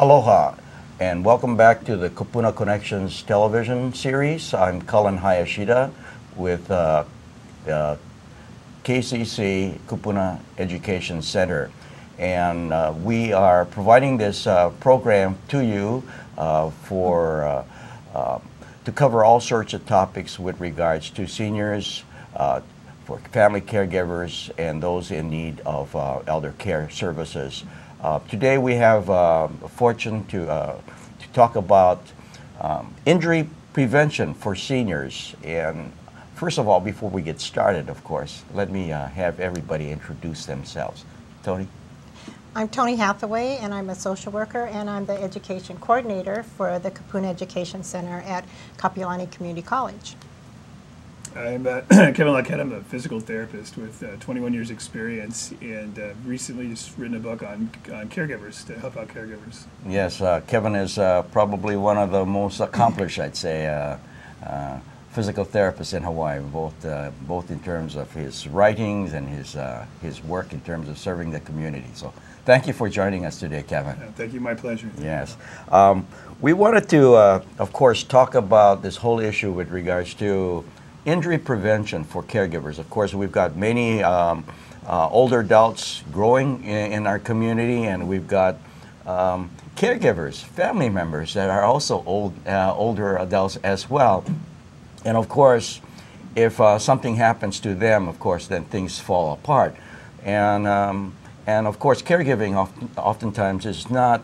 Aloha, and welcome back to the Kapuna Connections television series. I'm Cullen Hayashida with KCC Kapuna Education Center, and we are providing this program to you to cover all sorts of topics with regards to seniors, for family caregivers, and those in need of elder care services. Today we have a fortune to talk about injury prevention for seniors. And first of all, before we get started, of course, let me have everybody introduce themselves. Tony? I'm Tony Hathaway, and I'm a social worker, and I'm the education coordinator for the Kapuna Education Center at Kapiolani Community College. I'm Kevin Lockette. I'm a physical therapist with 21 years experience, and recently just written a book on caregivers, to help out caregivers. Yes, Kevin is probably one of the most accomplished, I'd say, physical therapists in Hawaii, both in terms of his writings and his work in terms of serving the community. So thank you for joining us today, Kevin. Thank you, my pleasure. Yes. We wanted to, of course, talk about this whole issue with regards to injury prevention for caregivers. Of course, we've got many older adults growing in our community, and we've got caregivers, family members that are also older adults as well. And of course, if something happens to them, of course, then things fall apart. And of course, caregiving oftentimes is not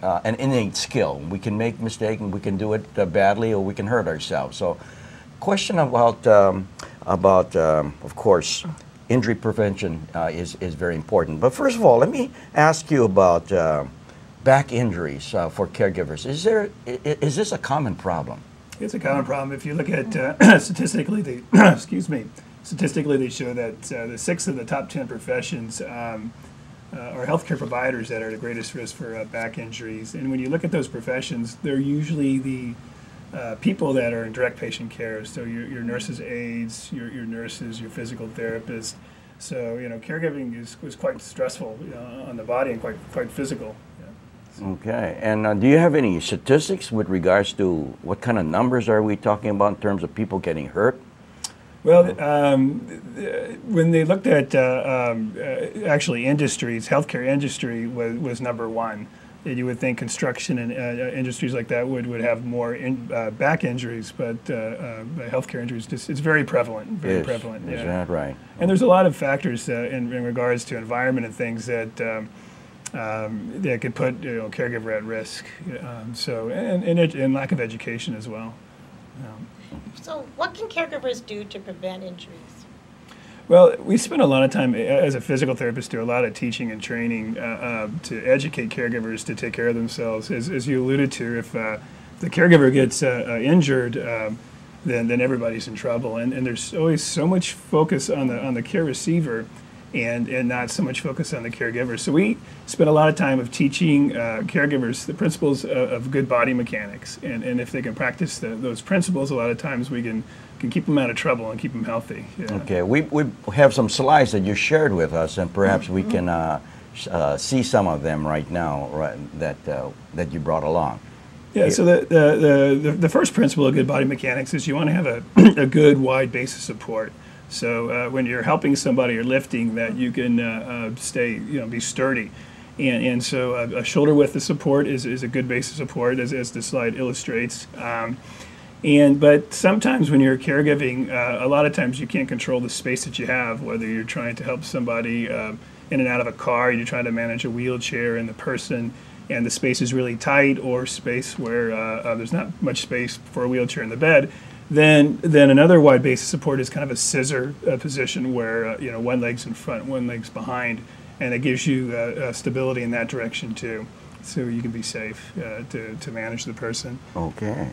an innate skill. We can make mistakes, and we can do it badly, or we can hurt ourselves. So question about of course, injury prevention is very important. But first of all, let me ask you about back injuries for caregivers. Is this a common problem? It's a common problem. If you look at statistically, they statistically they show that the 6 of the top 10 professions are healthcare providers that are the greatest risk for back injuries. And when you look at those professions, they're usually the people that are in direct patient care, so your nurses' aides, your nurses, your physical therapists. So caregiving was quite stressful on the body and quite physical. Yeah. So. Okay, and do you have any statistics with regards to what kind of numbers are we talking about in terms of people getting hurt? Well, when they looked at actually industries, healthcare industry was number one. You would think construction and industries like that would have more back injuries, but healthcare injuries, it's very prevalent, very prevalent. Is that right? And there's a lot of factors in regards to environment and things that that could put caregiver at risk. And lack of education as well. So what can caregivers do to prevent injuries? Well, we spend a lot of time, as a physical therapist, do a lot of teaching and training to educate caregivers to take care of themselves. As you alluded to, if the caregiver gets injured, then everybody's in trouble. And there's always so much focus on the care receiver and not so much focus on the caregiver. So we spend a lot of time of teaching caregivers the principles of good body mechanics. And if they can practice those principles, a lot of times we can keep them out of trouble and keep them healthy. Yeah. Okay, we have some slides that you shared with us, and perhaps we can see some of them right now, that you brought along. Yeah. So the first principle of good body mechanics is you want to have a good wide base of support. So when you're helping somebody or lifting, that you can be sturdy. And so a shoulder width of support is a good base of support, as the slide illustrates. But sometimes when you're caregiving, a lot of times you can't control the space that you have, whether you're trying to help somebody in and out of a car, you're trying to manage a wheelchair and the person, and the space is really tight, or space where there's not much space for a wheelchair in the bed. Then another wide base of support is kind of a scissor position where one leg's in front, one leg's behind, and it gives you stability in that direction too, so you can be safe to manage the person. Okay.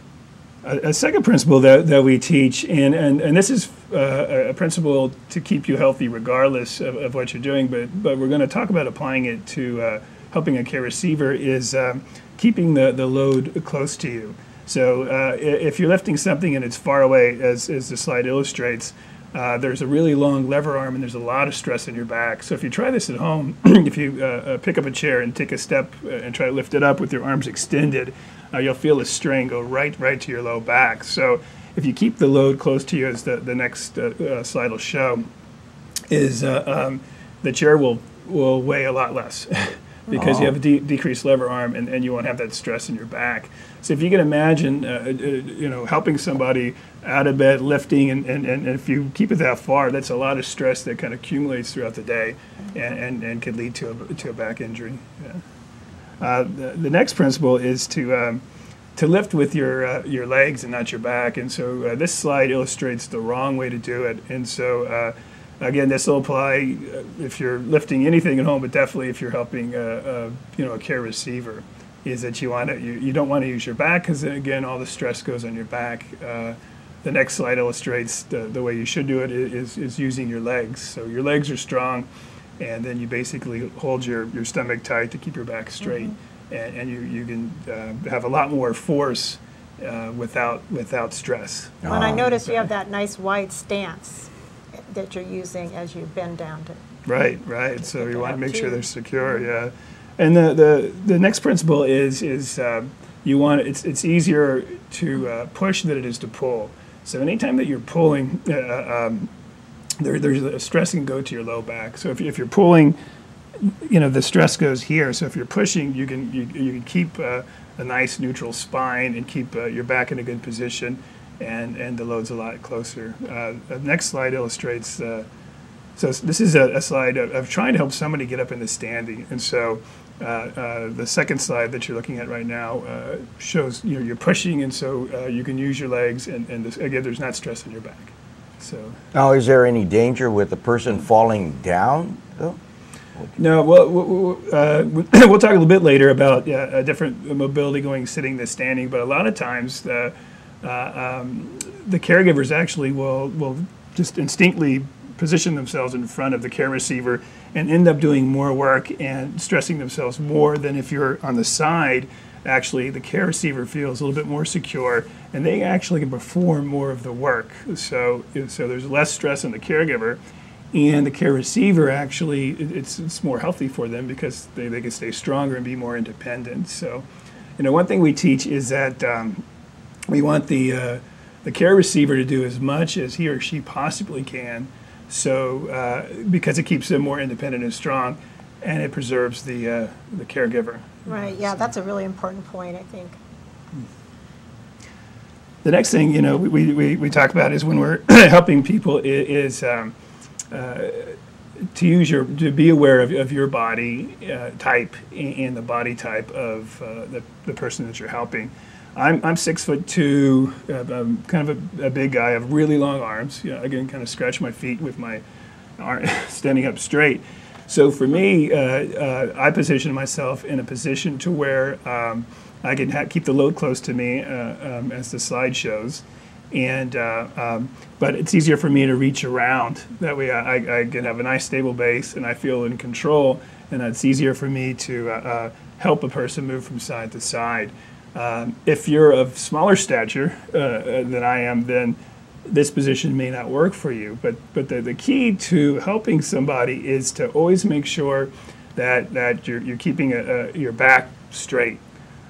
A second principle that we teach, and this is a principle to keep you healthy regardless of what you're doing, but we're going to talk about applying it to helping a care receiver, is keeping the load close to you. So if you're lifting something and it's far away, as the slide illustrates, there's a really long lever arm and there's a lot of stress in your back. So if you try this at home, if you pick up a chair and take a step and try to lift it up with your arms extended, you'll feel the strain go right to your low back. So if you keep the load close to you, as the next slide will show, is the chair will weigh a lot less because you have a decreased lever arm and you won't have that stress in your back. So if you can imagine, helping somebody out of bed, lifting, and if you keep it that far, that's a lot of stress that kind of accumulates throughout the day and could lead to a back injury. Yeah. The next principle is to lift with your legs and not your back. And so this slide illustrates the wrong way to do it. And so again, this will apply if you're lifting anything at home, but definitely if you're helping a care receiver. Is that you don't want to use your back because again all the stress goes on your back. The next slide illustrates the way you should do it is using your legs. So your legs are strong, and then you basically hold your stomach tight to keep your back straight, and you can have a lot more force without stress. Well, and I notice you have that nice wide stance that you're using as you bend down to. Right. So you want to make sure they're secure. Yeah. And the next principle is you want it's easier to push than it is to pull. So anytime that you're pulling, there's a stress can go to your low back. So if you're pulling, the stress goes here. So if you're pushing, you can keep a nice neutral spine and keep your back in a good position, and the load's a lot closer. The next slide illustrates. So this is a slide of trying to help somebody get up in the standing, and so. The second slide that you're looking at right now shows you're pushing, and so you can use your legs, and again, there's not stress in your back. So now, is there any danger with the person falling down, though? No. Well, we'll talk a little bit later about a different mobility going sitting to standing, but a lot of times the caregivers actually will just instinctively position themselves in front of the care receiver and end up doing more work and stressing themselves more than if you're on the side. Actually, the care receiver feels a little bit more secure, and they actually can perform more of the work. So there's less stress on the caregiver, and the care receiver actually it's more healthy for them because they can stay stronger and be more independent. So, one thing we teach is that we want the care receiver to do as much as he or she possibly can. So because it keeps them more independent and strong, and it preserves the caregiver. Right. Yeah, that's a really important point, I think. The next thing we talk about is when we're helping people is to be aware of your body type and the body type of the person that you're helping. I'm 6'2", I'm kind of a big guy. I have really long arms. Again, kind of scratch my feet with my arm standing up straight. So for me, I position myself in a position to where I can keep the load close to me, as the slide shows, and but it's easier for me to reach around. That way, I can have a nice stable base, and I feel in control, and it's easier for me to help a person move from side to side. If you're of smaller stature than I am, then this position may not work for you. But the key to helping somebody is to always make sure that you're keeping your back straight,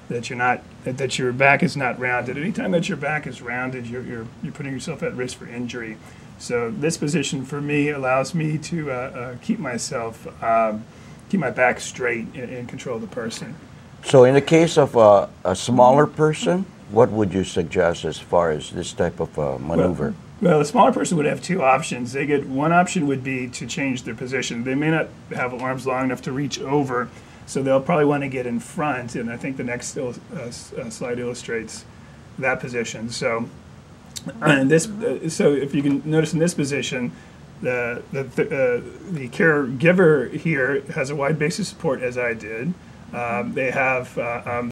that your back is not rounded. Anytime that your back is rounded, you're putting yourself at risk for injury. So this position for me allows me to keep my back straight and control the person. So in the case of a smaller person, what would you suggest as far as this type of maneuver? Well, the smaller person would have two options. One option would be to change their position. They may not have arms long enough to reach over, so they'll probably want to get in front, and I think the next slide illustrates that position. So, so if you can notice in this position, the caregiver here has a wide base of support, as I did. They have